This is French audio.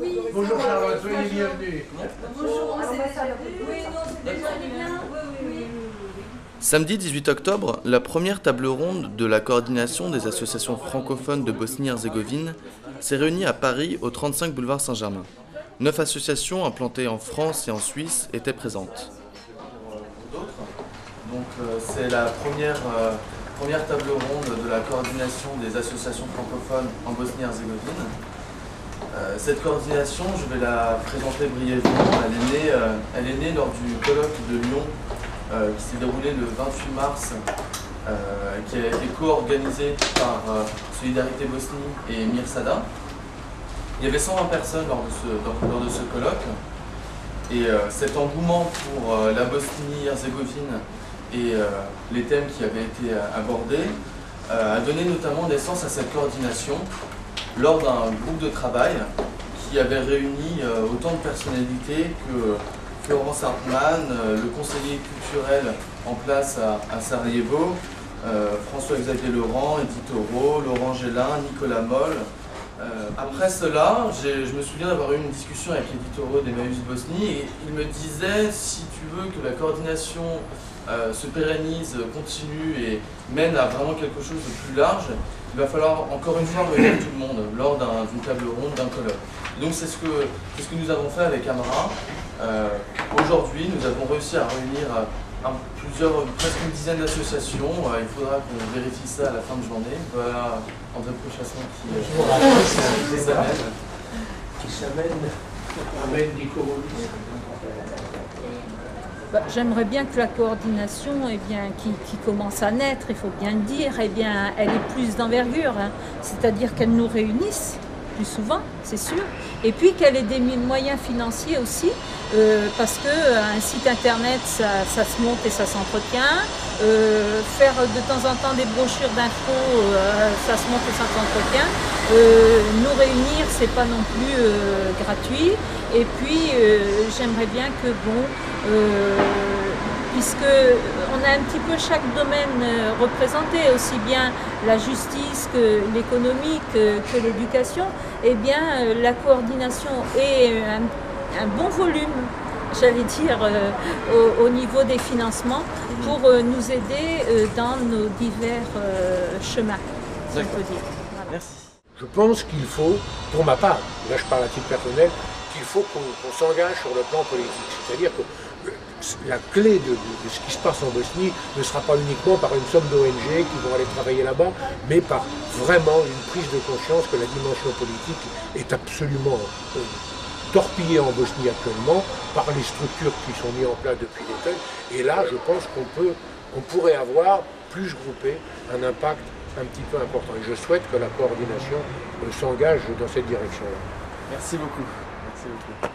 Oui. Bonjour Charlotte, soyez bienvenue. Bonjour, on s'est déjà vu. Oui, non, c'est déjà bien. Oui. Samedi 18 octobre, la première table ronde de la coordination des associations francophones de Bosnie-Herzégovine s'est réunie à Paris au 35 boulevard Saint-Germain. 9 associations implantées en France et en Suisse étaient présentes. Donc c'est la première table ronde de la coordination des associations francophones en Bosnie-Herzégovine. Cette coordination, je vais la présenter brièvement. Elle est née lors du colloque de Lyon qui s'est déroulé le 28 mars, qui a été co-organisé par Solidarité Bosnie et Mirsada. Il y avait 120 personnes lors de ce colloque. Et cet engouement pour la Bosnie-Herzégovine et les thèmes qui avaient été abordés a donné notamment naissance à cette coordination lors d'un groupe de travail qui avait réuni autant de personnalités que Florence Hartmann, le conseiller culturel en place à Sarajevo, François-Xavier Laurent, Edith Taureau, Laurent Gélin, Nicolas Moll. Après cela, je me souviens d'avoir eu une discussion avec Edith Taureau d'Emmaüs Bosnie et il me disait, si tu veux que la coordination se pérennise, continue et mène à vraiment quelque chose de plus large, il va falloir encore une fois réunir tout le monde lors d'une table ronde, d'un colloque. Donc c'est ce que nous avons fait avec Amara. Aujourd'hui, nous avons réussi à réunir presque une dizaine d'associations. Il faudra qu'on vérifie ça à la fin de journée. Voilà André Prochasson Qui s'amène Nico. J'aimerais bien que la coordination qui commence à naître, il faut bien le dire, elle ait plus d'envergure, hein. C'est-à-dire qu'elle nous réunisse plus souvent, c'est sûr, et puis qu'elle ait des moyens financiers aussi, parce qu'un site internet, ça se monte et ça s'entretient, faire de temps en temps des brochures d'infos, ça se monte et ça s'entretient, nous réunir, c'est pas non plus gratuit, et puis j'aimerais bien que, puisque on a un petit peu chaque domaine représenté, aussi bien la justice que l'économie que l'éducation, eh bien la coordination et un bon volume, j'allais dire, au niveau des financements pour nous aider dans nos divers chemins, si on peut dire. Voilà. Merci. Je pense qu'il faut, pour ma part, là je parle à titre personnel, qu'il faut qu'on s'engage sur le plan politique. C'est-à-dire que la clé de ce qui se passe en Bosnie ne sera pas uniquement par une somme d'ONG qui vont aller travailler là-bas, mais par vraiment une prise de conscience que la dimension politique est absolument torpillée en Bosnie actuellement par les structures qui sont mises en place depuis des temps. Et là, je pense qu'on pourrait avoir, plus groupé, un impact un petit peu important. Et je souhaite que la coordination s'engage dans cette direction-là. Merci beaucoup. Merci beaucoup.